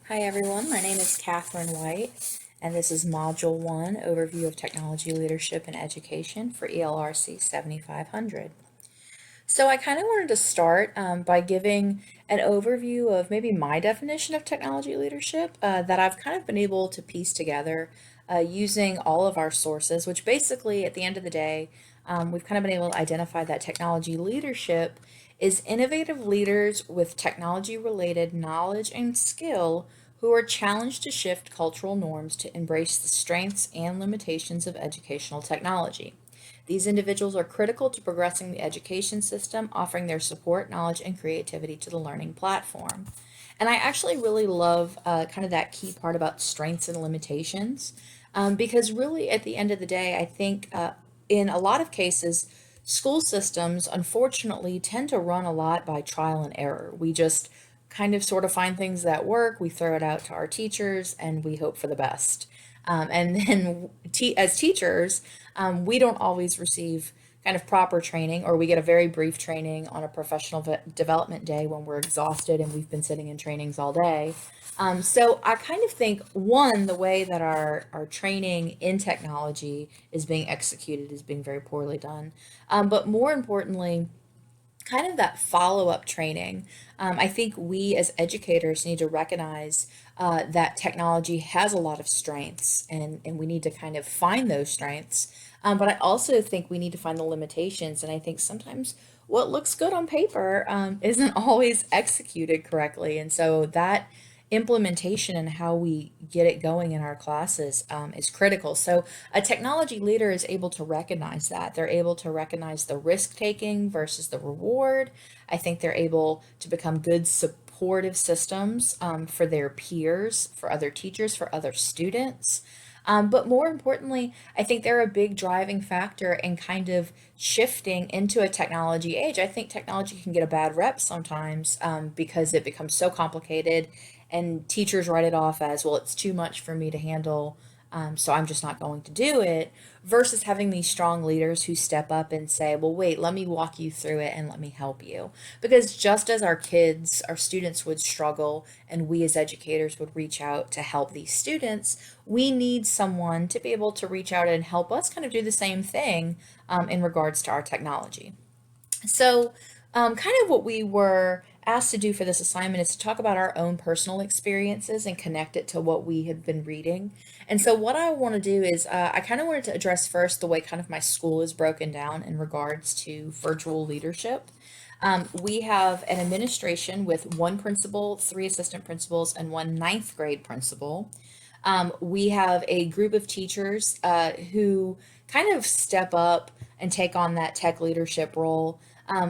Hi everyone, my name is Katheryn White, and this is Module 1, Overview of Technology Leadership and Education for ELRC 7500. So I kind of wanted to start by giving an overview of maybe my definition of technology leadership that I've kind of been able to piece together using all of our sources, which basically at the end of the day, we've kind of been able to identify that technology leadership is innovative leaders with technology related knowledge and skill who are challenged to shift cultural norms to embrace the strengths and limitations of educational technology. These individuals are critical to progressing the education system, offering their support, knowledge, and creativity to the learning platform. And I actually really love kind of that key part about strengths and limitations because, really, at the end of the day, I think in a lot of cases, school systems unfortunately tend to run a lot by trial and error. We just kind of sort of find things that work, we throw it out to our teachers, and we hope for the best. And then, as teachers, we don't always receive kind of proper training, or we get a very brief training on a professional development day when we're exhausted and we've been sitting in trainings all day. So I kind of think one, the way that our training in technology is being executed is being very poorly done. But more importantly, kind of that follow-up training. I think we as educators need to recognize that technology has a lot of strengths and we need to kind of find those strengths. But I also think we need to find the limitations. And I think sometimes what looks good on paper isn't always executed correctly. And so that implementation and how we get it going in our classes is critical. So a technology leader is able to recognize that. They're able to recognize the risk taking versus the reward. I think they're able to become good supportive systems for their peers, for other teachers, for other students. But more importantly, I think they're a big driving factor in kind of shifting into a technology age. I think technology can get a bad rep sometimes because it becomes so complicated and teachers write it off as, well, it's too much for me to handle, so I'm just not going to do it, versus having these strong leaders who step up and say, well, wait, let me walk you through it and let me help you. Because just as our kids, our students would struggle, and we as educators would reach out to help these students, we need someone to be able to reach out and help us kind of do the same thing in regards to our technology. So, kind of what we were asked to do for this assignment is to talk about our own personal experiences and connect it to what we had been reading. And so, what I want to do is, I kind of wanted to address first the way kind of my school is broken down in regards to virtual leadership. We have an administration with one principal, three assistant principals, and one ninth grade principal. We have a group of teachers who kind of step up and take on that tech leadership role.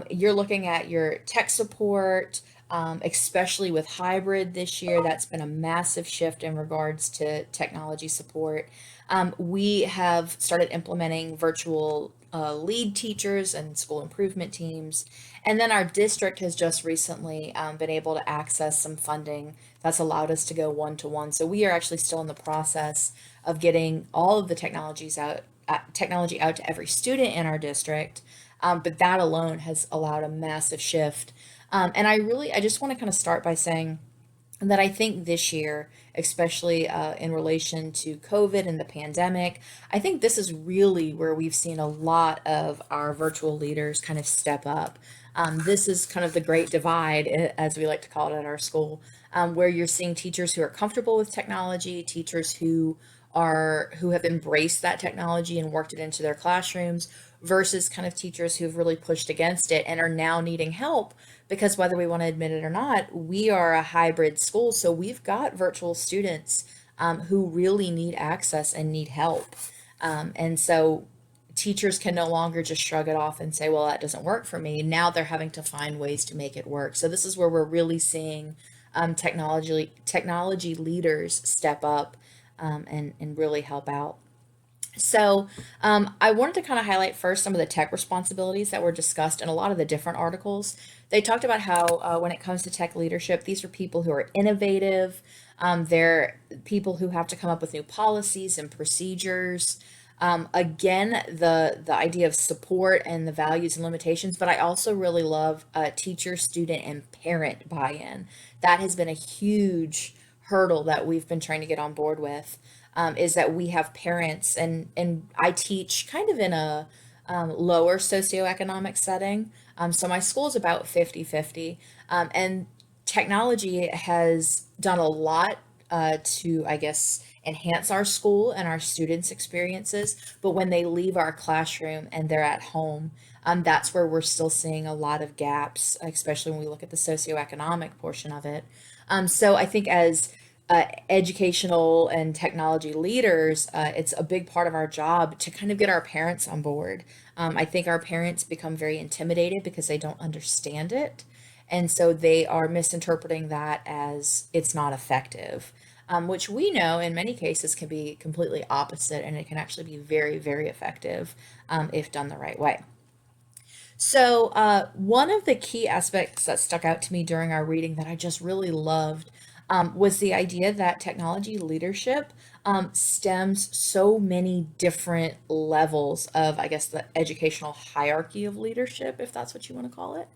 You're looking at your tech support, especially with hybrid this year. That's been a massive shift in regards to technology support. We have started implementing virtual lead teachers and school improvement teams. And then our district has just recently been able to access some funding that's allowed us to go one to one. So we are actually still in the process of getting all of the technology out to every student in our district. But that alone has allowed a massive shift. And I just want to kind of start by saying that I think this year, especially in relation to COVID and the pandemic, I think this is really where we've seen a lot of our virtual leaders kind of step up. This is kind of the great divide, as we like to call it at our school, where you're seeing teachers who are comfortable with technology, teachers who have embraced that technology and worked it into their classrooms versus kind of teachers who've really pushed against it and are now needing help because whether we want to admit it or not, we are a hybrid school. So we've got virtual students who really need access and need help. And so teachers can no longer just shrug it off and say, well, that doesn't work for me. Now they're having to find ways to make it work. So this is where we're really seeing technology leaders step up and really help out. So, I wanted to kind of highlight first some of the tech responsibilities that were discussed in a lot of the different articles. They talked about how, when it comes to tech leadership, these are people who are innovative. They're people who have to come up with new policies and procedures. Again, the idea of support and the values and limitations, but I also really love teacher, student, and parent buy-in. That has been a huge hurdle that we've been trying to get on board with, is that we have parents, and I teach kind of in a lower socioeconomic setting. So my school is about 50-50, and technology has done a lot to, I guess, enhance our school and our students' experiences. But when they leave our classroom and they're at home, that's where we're still seeing a lot of gaps, especially when we look at the socioeconomic portion of it. So I think as educational and technology leaders, it's a big part of our job to kind of get our parents on board. I think our parents become very intimidated because they don't understand it. And so they are misinterpreting that as it's not effective, which we know in many cases can be completely opposite, and it can actually be very, very effective if done the right way. So, one of the key aspects that stuck out to me during our reading that I just really loved was the idea that technology leadership stems so many different levels of, I guess, the educational hierarchy of leadership, if that's what you want to call it.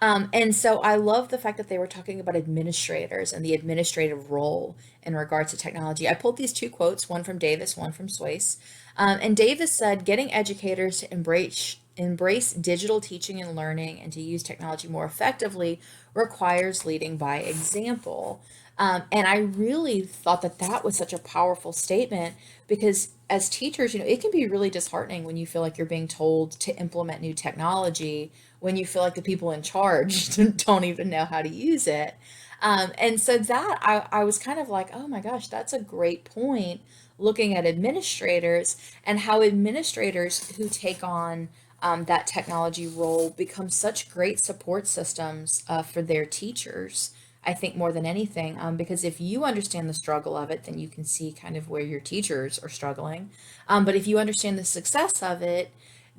And so I love the fact that they were talking about administrators and the administrative role in regards to technology. I pulled these two quotes, one from Davis, one from Swayze. And Davis said, getting educators to embrace digital teaching and learning and to use technology more effectively requires leading by example. And I really thought that that was such a powerful statement because as teachers, it can be really disheartening when you feel like you're being told to implement new technology when you feel like the people in charge don't even know how to use it. And so that I was kind of like, oh my gosh, that's a great point, looking at administrators and how administrators who take on that technology role become such great support systems for their teachers. I think more than anything, because if you understand the struggle of it, then you can see kind of where your teachers are struggling. But if you understand the success of it,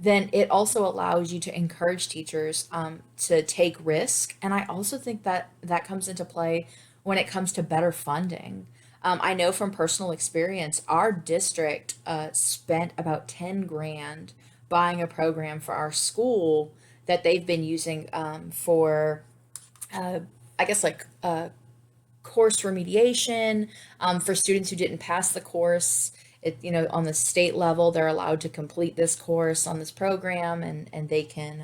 then it also allows you to encourage teachers to take risk. And I also think that that comes into play when it comes to better funding. I know from personal experience, our district spent about 10 grand buying a program for our school that they've been using for, uh, I guess, like course remediation for students who didn't pass the course. On the state level, they're allowed to complete this course on this program, and they can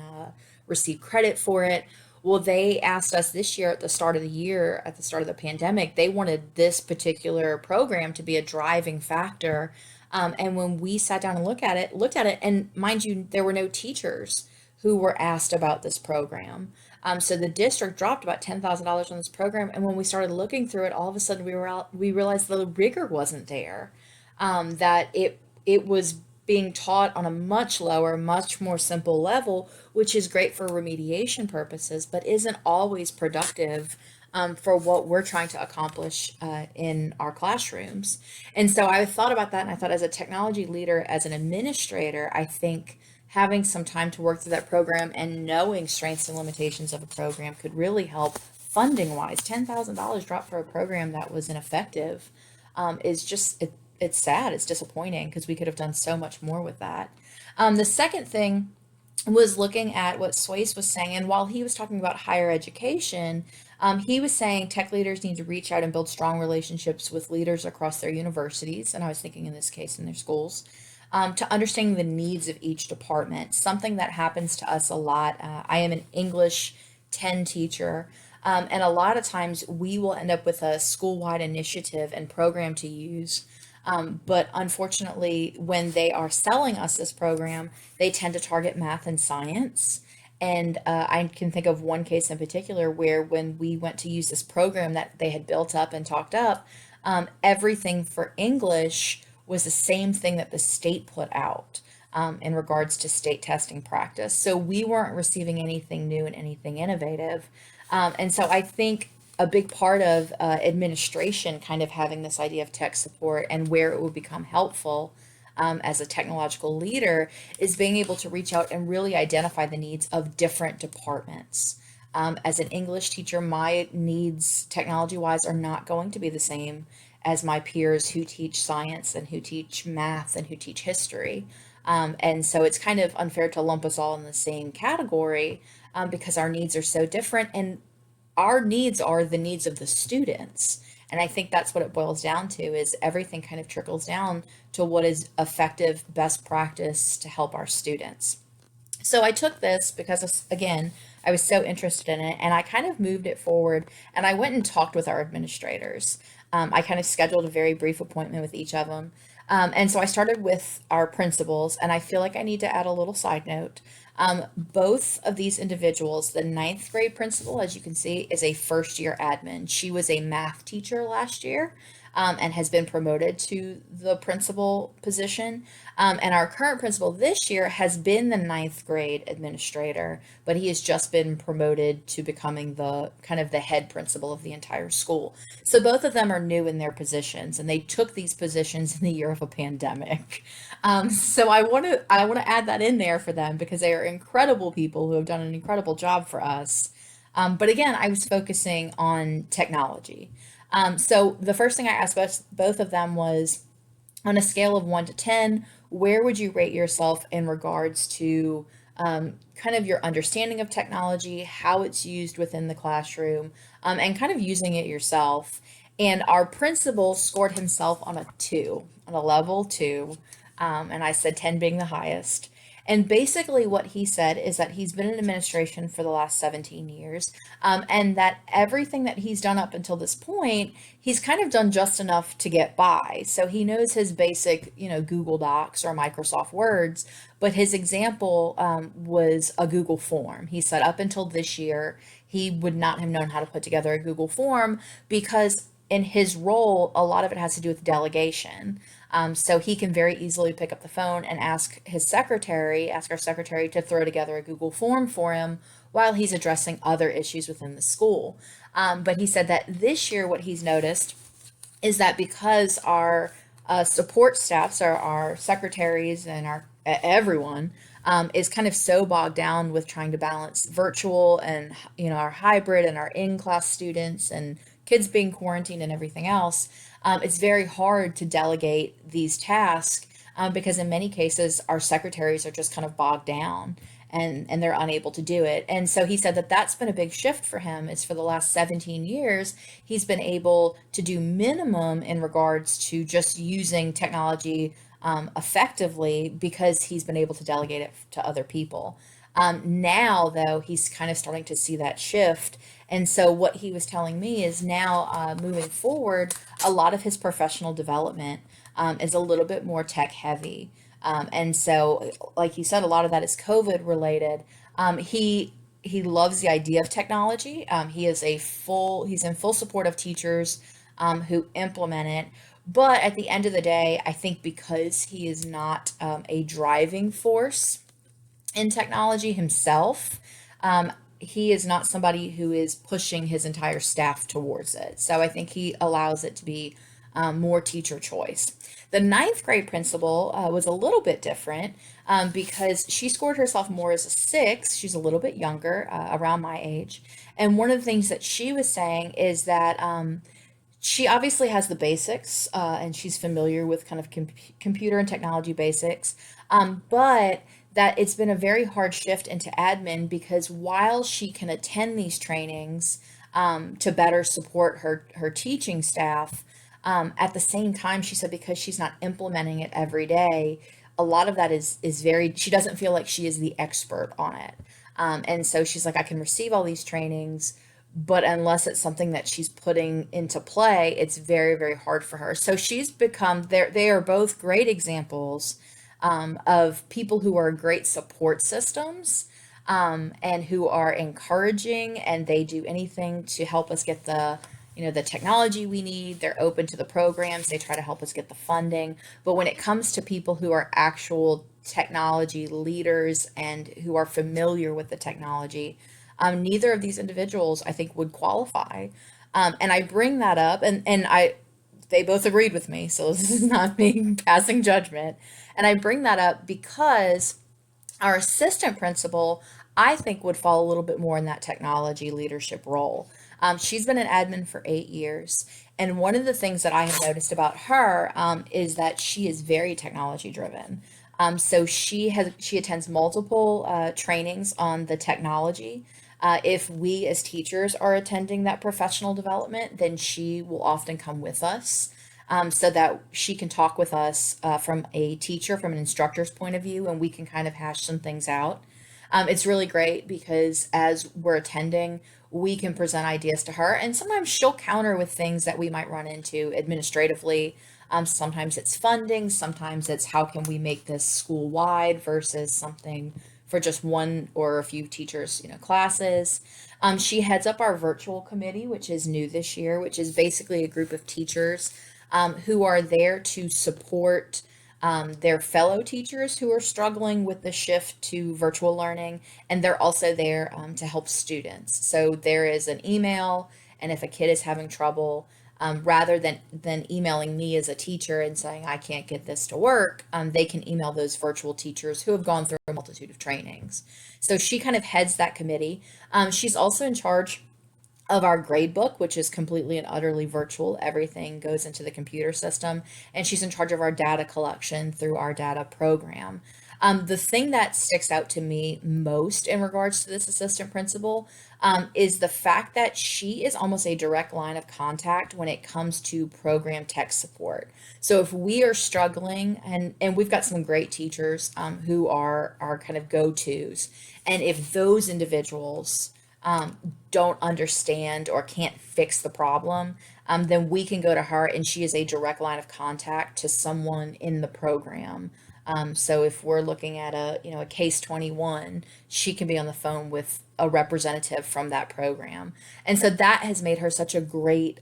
receive credit for it. Well, they asked us this year at the start of the year, at the start of the pandemic, they wanted this particular program to be a driving factor. And when we sat down and looked at it, and mind you, there were no teachers who were asked about this program. So the district dropped about $10,000 on this program, and when we started looking through it, all of a sudden we realized the rigor wasn't there. That it was being taught on a much lower, much more simple level, which is great for remediation purposes, but isn't always productive for what we're trying to accomplish in our classrooms. And so I thought about that, and I thought, as a technology leader, as an administrator, I think having some time to work through that program and knowing strengths and limitations of a program could really help funding wise. $10,000 dropped for a program that was ineffective is just, it's sad. It's disappointing because we could have done so much more with that. The second thing was looking at what Swayze was saying. And while he was talking about higher education, he was saying tech leaders need to reach out and build strong relationships with leaders across their universities. And I was thinking in this case in their schools. To understanding the needs of each department, something that happens to us a lot. I am an English 10 teacher, and a lot of times we will end up with a school-wide initiative and program to use. But unfortunately, when they are selling us this program, they tend to target math and science. And I can think of one case in particular where when we went to use this program that they had built up and talked up, everything for English was the same thing that the state put out in regards to state testing practice. So we weren't receiving anything new and anything innovative. And so I think a big part of administration kind of having this idea of tech support and where it would become helpful as a technological leader is being able to reach out and really identify the needs of different departments. As an English teacher, my needs technology wise are not going to be the same as my peers who teach science and who teach math and who teach history. And so it's kind of unfair to lump us all in the same category because our needs are so different. And our needs are the needs of the students. And I think that's what it boils down to, is everything kind of trickles down to what is effective best practice to help our students. So I took this because, again, I was so interested in it, and I kind of moved it forward, and I went and talked with our administrators. I kind of scheduled a very brief appointment with each of them. And so I started with our principals, and I feel like I need to add a little side note. Both of these individuals, the ninth grade principal, as you can see, is a first year admin. She was a math teacher last year, and has been promoted to the principal position. And our current principal this year has been the ninth grade administrator, but he has just been promoted to becoming the kind of the head principal of the entire school. So both of them are new in their positions, and they took these positions in the year of a pandemic. So I want to add that in there for them, because they are incredible people who have done an incredible job for us. But again, I was focusing on technology. So the first thing I asked both of them was, on a scale of 1 to 10, where would you rate yourself in regards to kind of your understanding of technology, how it's used within the classroom, and kind of using it yourself? And our principal scored himself on a 2, on a level 2, and I said 10 being the highest. And basically, what he said is that he's been in administration for the last 17 years, and that everything that he's done up until this point, he's kind of done just enough to get by. So he knows his basic, Google Docs or Microsoft Words, but his example was a Google form. He said up until this year, he would not have known how to put together a Google form, because in his role, a lot of it has to do with delegation. So he can very easily pick up the phone and ask our secretary to throw together a Google form for him while he's addressing other issues within the school. But he said that this year, what he's noticed is that because our support staffs, our secretaries and our everyone, is kind of so bogged down with trying to balance virtual and our hybrid and our in-class students and kids being quarantined and everything else, it's very hard to delegate these tasks, because in many cases our secretaries are just kind of bogged down, and they're unable to do it. And so he said that that's been a big shift for him, is for the last 17 years he's been able to do minimum in regards to just using technology effectively, because he's been able to delegate it to other people. Now, though, he's kind of starting to see that shift. And so, what he was telling me is now, moving forward, a lot of his professional development is a little bit more tech heavy. And so, like you said, a lot of that is COVID related. He loves the idea of technology. He's in full support of teachers who implement it. But at the end of the day, I think because he is not a driving force in technology himself, he is not somebody who is pushing his entire staff towards it. So I think he allows it to be more teacher choice. The ninth grade principal was a little bit different, because she scored herself more as a 6. She's a little bit younger, around my age. And one of the things that she was saying is that she obviously has the basics, and she's familiar with kind of computer and technology basics, but that it's been a very hard shift into admin, because while she can attend these trainings to better support her teaching staff, at the same time, she said, because she's not implementing it every day, a lot of that is very, she doesn't feel like she is the expert on it. And so she's like, I can receive all these trainings, but unless it's something that she's putting into play, it's very, very hard for her. So she's become, they are both great examples of people who are great support systems, and who are encouraging, and they do anything to help us get the technology we need. They're open to the programs. They try to help us get the funding. But when it comes to people who are actual technology leaders and who are familiar with the technology, neither of these individuals, I think, would qualify. And I bring that up, and they both agreed with me, so this is not me passing judgment. And I bring that up because our assistant principal, I think, would fall a little bit more in that technology leadership role. She's been an admin for 8 years. And one of the things that I have noticed about her, is that she is very technology driven. So she attends multiple trainings on the technology. If we as teachers are attending that professional development, then she will often come with us, so that she can talk with us from a teacher, from an instructor's point of view, and we can kind of hash some things out. It's really great because as we're attending, we can present ideas to her, and sometimes she'll counter with things that we might run into administratively. Sometimes it's funding, sometimes it's how can we make this school wide versus something for just one or a few teachers, classes. She heads up our virtual committee, which is new this year, which is basically a group of teachers who are there to support their fellow teachers who are struggling with the shift to virtual learning, and they're also there to help students. So there is an email, and if a kid is having trouble, rather than emailing me as a teacher and saying I can't get this to work, they can email those virtual teachers who have gone through a multitude of trainings. So she kind of heads that committee. She's also in charge of our grade book, which is completely and utterly virtual. Everything goes into the computer system, and she's in charge of our data collection through our data program. The thing that sticks out to me most in regards to this assistant principal is the fact that she is almost a direct line of contact when it comes to program tech support. So if we are struggling, and we've got some great teachers who are our kind of go-tos, and if those individuals don't understand or can't fix the problem, then we can go to her, and she is a direct line of contact to someone in the program. So if we're looking at a case 21, she can be on the phone with a representative from that program. And so that has made her such a great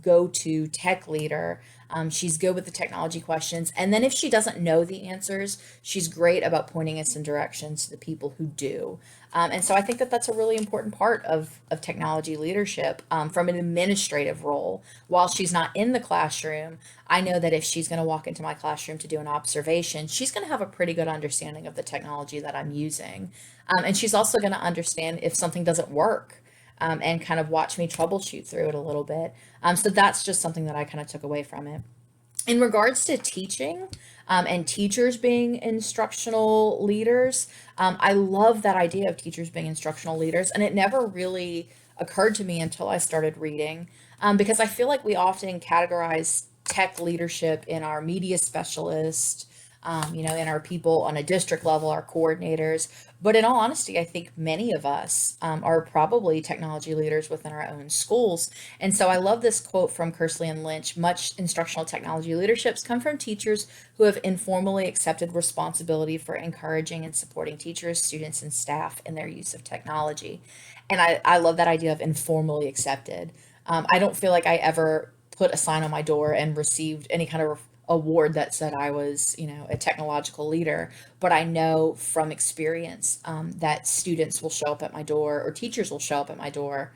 go-to tech leader. She's good with the technology questions. And then if she doesn't know the answers, she's great about pointing us in directions to the people who do. And so I think that that's a really important part of technology leadership from an administrative role. While she's not in the classroom, I know that if she's going to walk into my classroom to do an observation, she's going to have a pretty good understanding of the technology that I'm using. And she's also going to understand if something doesn't work, and kind of watch me troubleshoot through it a little bit. So that's just something that I kind of took away from it. In regards to teaching and teachers being instructional leaders, I love that idea of teachers being instructional leaders, and it never really occurred to me until I started reading, because I feel like we often categorize tech leadership in our media specialist, in our people on a district level, our coordinators. But in all honesty, I think many of us are probably technology leaders within our own schools. And so I love this quote from Kersley and Lynch: much instructional technology leaderships come from teachers who have informally accepted responsibility for encouraging and supporting teachers, students, and staff in their use of technology. And I love that idea of informally accepted. I don't feel like I ever put a sign on my door and received any kind of award that said I was, a technological leader. But I know from experience that students will show up at my door, or teachers will show up at my door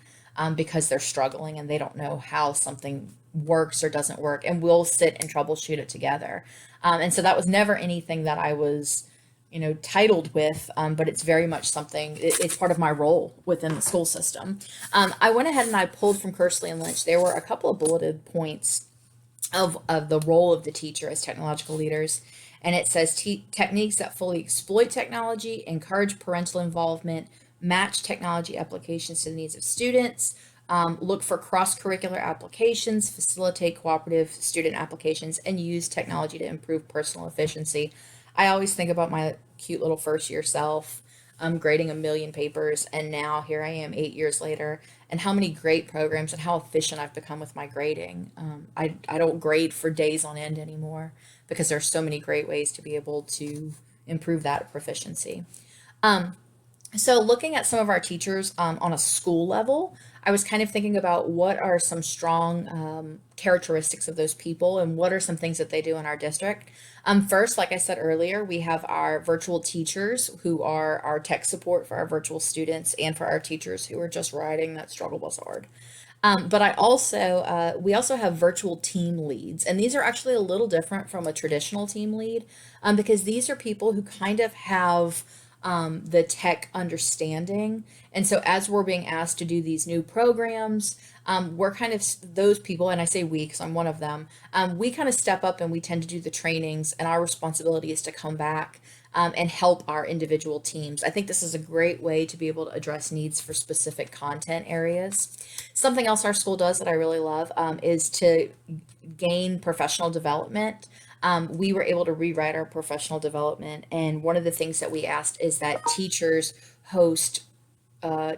because they're struggling and they don't know how something works or doesn't work, and we'll sit and troubleshoot it together. And so that was never anything that I was, titled with, but it's very much something, it's part of my role within the school system. I went ahead and I pulled from Kersley and Lynch. There were a couple of bulleted points of the role of the teacher as technological leaders. And it says techniques that fully exploit technology, encourage parental involvement, match technology applications to the needs of students, look for cross-curricular applications, facilitate cooperative student applications, and use technology to improve personal efficiency. I always think about my cute little first year self, grading a million papers, and now here I am 8 years later, and how many great programs and how efficient I've become with my grading. I don't grade for days on end anymore because there's so many great ways to be able to improve that proficiency. So looking at some of our teachers on a school level, I was kind of thinking about what are some strong characteristics of those people and what are some things that they do in our district. First, like I said earlier, we have our virtual teachers who are our tech support for our virtual students and for our teachers who are just riding that struggle bus hard. But we also have virtual team leads, and these are actually a little different from a traditional team lead, because these are people who kind of have the tech understanding. And so as we're being asked to do these new programs, we're kind of those people, and I say we because I'm one of them, we kind of step up and we tend to do the trainings, and our responsibility is to come back and help our individual teams. I think this is a great way to be able to address needs for specific content areas. Something else our school does that I really love is to gain professional development. We were able to rewrite our professional development, and one of the things that we asked is that teachers host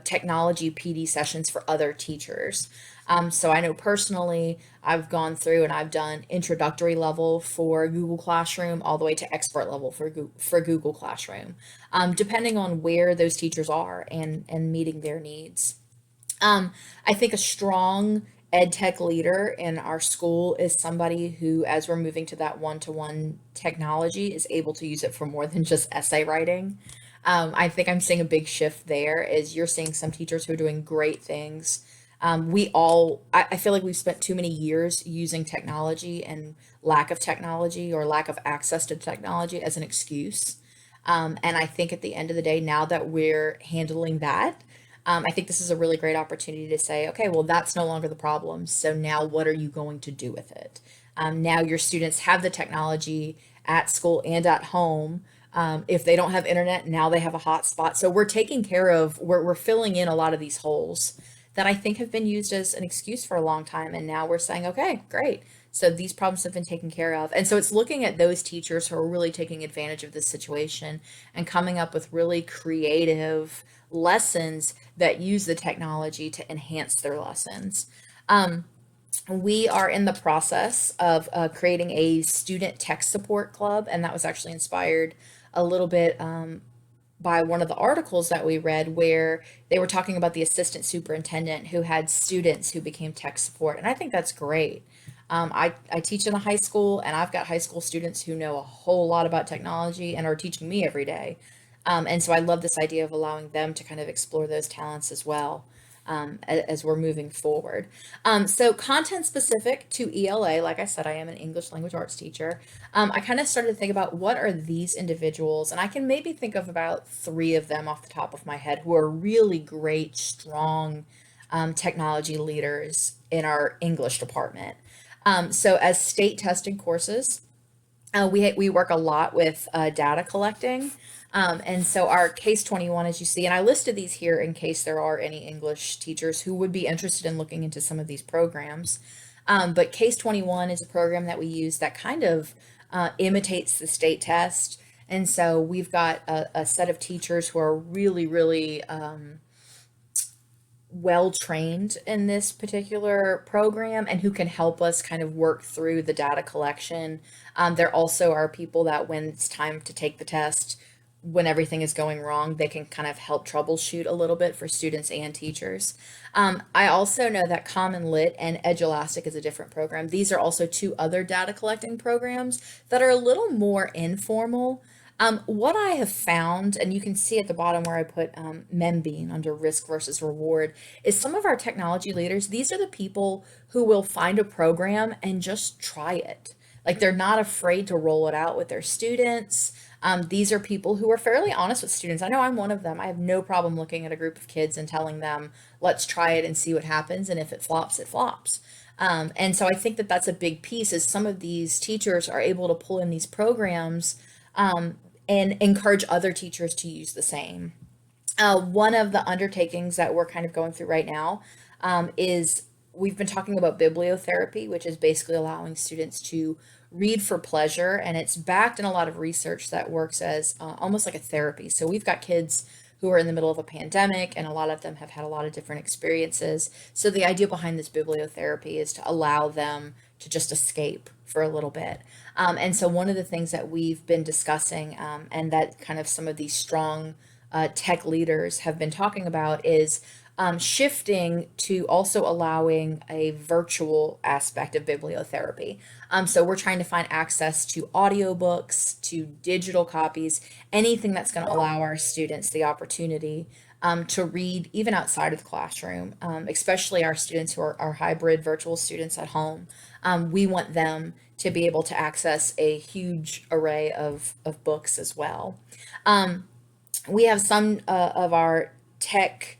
technology PD sessions for other teachers. So I know personally, I've gone through and I've done introductory level for Google Classroom all the way to expert level for Google Classroom, depending on where those teachers are and meeting their needs. I think a strong ed tech leader in our school is somebody who, as we're moving to that one-to-one technology, is able to use it for more than just essay writing. I think I'm seeing a big shift there is you're seeing some teachers who are doing great things. I feel like we've spent too many years using technology and lack of technology or lack of access to technology as an excuse. And I think at the end of the day, now that we're handling that, I think this is a really great opportunity to say, okay, well, that's no longer the problem. So now what are you going to do with it? Now your students have the technology at school and at home. If they don't have internet, now they have a hotspot. So we're taking care of, we're filling in a lot of these holes that I think have been used as an excuse for a long time. And now we're saying, okay, great. So these problems have been taken care of. And so it's looking at those teachers who are really taking advantage of this situation and coming up with really creative lessons that use the technology to enhance their lessons. Um, we are in the process of creating a student tech support club, and that was actually inspired a little bit by one of the articles that we read where they were talking about the assistant superintendent who had students who became tech support. And I think that's great. I teach in a high school, and I've got high school students who know a whole lot about technology and are teaching me every day. And so I love this idea of allowing them to kind of explore those talents as well as we're moving forward. So content specific to ELA, like I said, I am an English language arts teacher. I kind of started to think about what are these individuals, and I can maybe think of about three of them off the top of my head who are really great, strong technology leaders in our English department. So as state testing courses, we work a lot with data collecting. And so our case 21, as you see, and I listed these here in case there are any English teachers who would be interested in looking into some of these programs. But case 21 is a program that we use that kind of imitates the state test. And so we've got a set of teachers who are really, really well trained in this particular program and who can help us kind of work through the data collection. There also are people that when it's time to take the test, when everything is going wrong, they can kind of help troubleshoot a little bit for students and teachers. I also know that Common Lit and EduElastic is a different program. These are also two other data collecting programs that are a little more informal. What I have found, and you can see at the bottom where I put MemBean under risk versus reward, is some of our technology leaders, these are the people who will find a program and just try it. Like they're not afraid to roll it out with their students. These are people who are fairly honest with students. I know I'm one of them. I have no problem looking at a group of kids and telling them, let's try it and see what happens. And if it flops, it flops. And so I think that that's a big piece is some of these teachers are able to pull in these programs and encourage other teachers to use the same. One of the undertakings that we're kind of going through right now is we've been talking about bibliotherapy, which is basically allowing students to read for pleasure, and it's backed in a lot of research that works as almost like a therapy. So we've got kids who are in the middle of a pandemic, and a lot of them have had a lot of different experiences. So the idea behind this bibliotherapy is to allow them to just escape for a little bit. And so one of the things that we've been discussing, and that kind of some of these strong tech leaders have been talking about is shifting to also allowing a virtual aspect of bibliotherapy. So we're trying to find access to audiobooks, to digital copies, anything that's going to allow our students the opportunity to read even outside of the classroom, especially our students who are hybrid virtual students at home. We want them to be able to access a huge array of books as well. We have some of our tech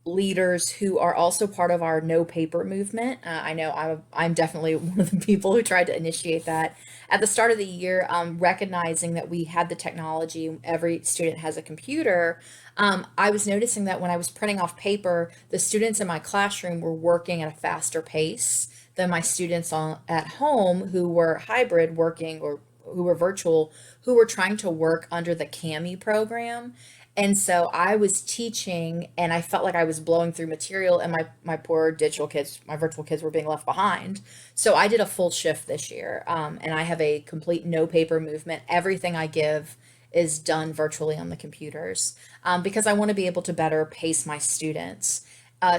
leaders who are also part of our no paper movement. I know I'm definitely one of the people who tried to initiate that at the start of the year, recognizing that we had the technology, every student has a computer. I was noticing that when I was printing off paper, the students in my classroom were working at a faster pace than my students at home who were hybrid working or who were virtual, who were trying to work under the CAMI program. And so I was teaching and I felt like I was blowing through material and my poor digital kids, my virtual kids were being left behind. So I did a full shift this year. And I have a complete no paper movement. Everything I give is done virtually on the computers because I want to be able to better pace my students.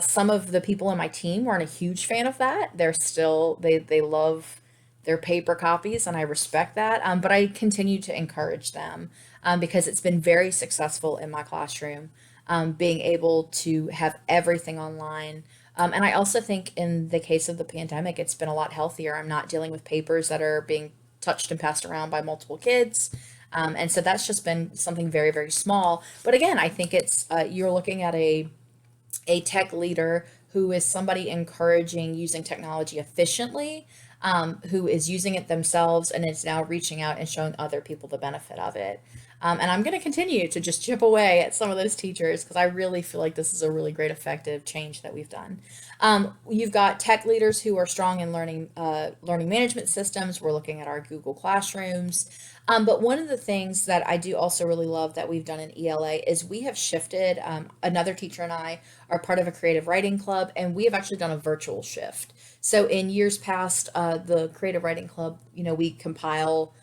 Some of the people in my team weren't a huge fan of that. They love their paper copies, and I respect that. But I continue to encourage them because it's been very successful in my classroom, being able to have everything online. And I also think in the case of the pandemic, it's been a lot healthier. I'm not dealing with papers that are being touched and passed around by multiple kids. And so that's just been something very, very small. But again, I think it's you're looking at a tech leader who is somebody encouraging using technology efficiently, who is using it themselves and is now reaching out and showing other people the benefit of it. And I'm going to continue to just chip away at some of those teachers because I really feel like this is a really great effective change that we've done. You've got tech leaders who are strong in learning management systems. We're looking at our Google Classrooms. But one of the things that I do also really love that we've done in ELA is we have shifted. Another teacher and I are part of a creative writing club, and we have actually done a virtual shift. So in years past, the creative writing club, we compile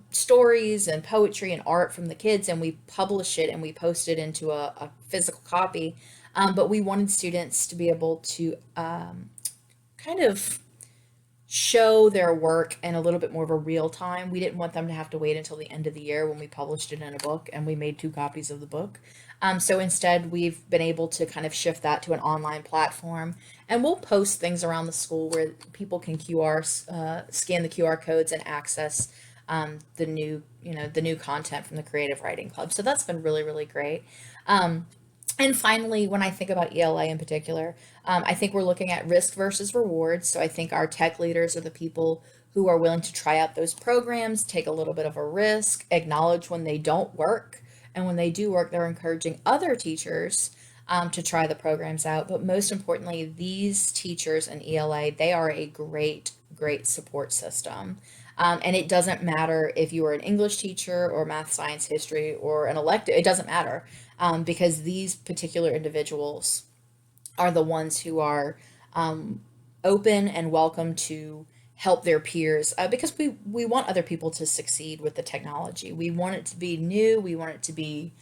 stories and poetry and art from the kids, and we publish it and we post it into a physical copy. But we wanted students to be able to kind of show their work in a little bit more of a real time. We didn't want them to have to wait until the end of the year when we published it in a book and we made two copies of the book. So instead, we've been able to kind of shift that to an online platform, and we'll post things around the school where people can scan the QR codes and access the new content from the Creative Writing Club. So that's been really, really great. And finally, when I think about ELA in particular, I think we're looking at risk versus reward. So I think our tech leaders are the people who are willing to try out those programs, take a little bit of a risk, acknowledge when they don't work. And when they do work, they're encouraging other teachers to try the programs out. But most importantly, these teachers in ELA, they are a great, great support system. And it doesn't matter if you are an English teacher or math, science, history, or an elective, it doesn't matter because these particular individuals are the ones who are open and welcome to help their peers because we want other people to succeed with the technology. We want it to be new, we want it to be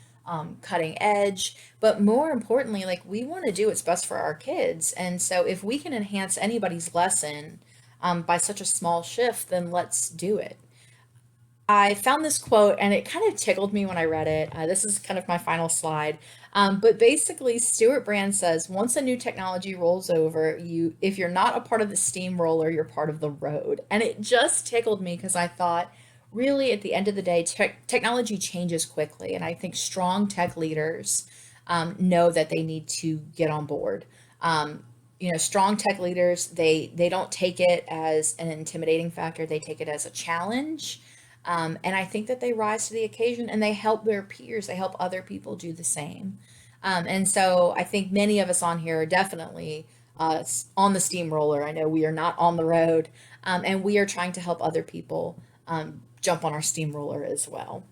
cutting edge, but more importantly, like we want to do what's best for our kids. And so if we can enhance anybody's lesson by such a small shift, then let's do it. I found this quote and it kind of tickled me when I read it. This is kind of my final slide. But basically, Stuart Brand says, once a new technology rolls over, if you're not a part of the steamroller, you're part of the road. And it just tickled me because I thought, really, at the end of the day, technology changes quickly. And I think strong tech leaders know that they need to get on board. Strong tech leaders, they don't take it as an intimidating factor. They take it as a challenge. And I think that they rise to the occasion and they help their peers. They help other people do the same. And so I think many of us on here are definitely on the steamroller. I know we are not on the road, and we are trying to help other people jump on our steamroller as well.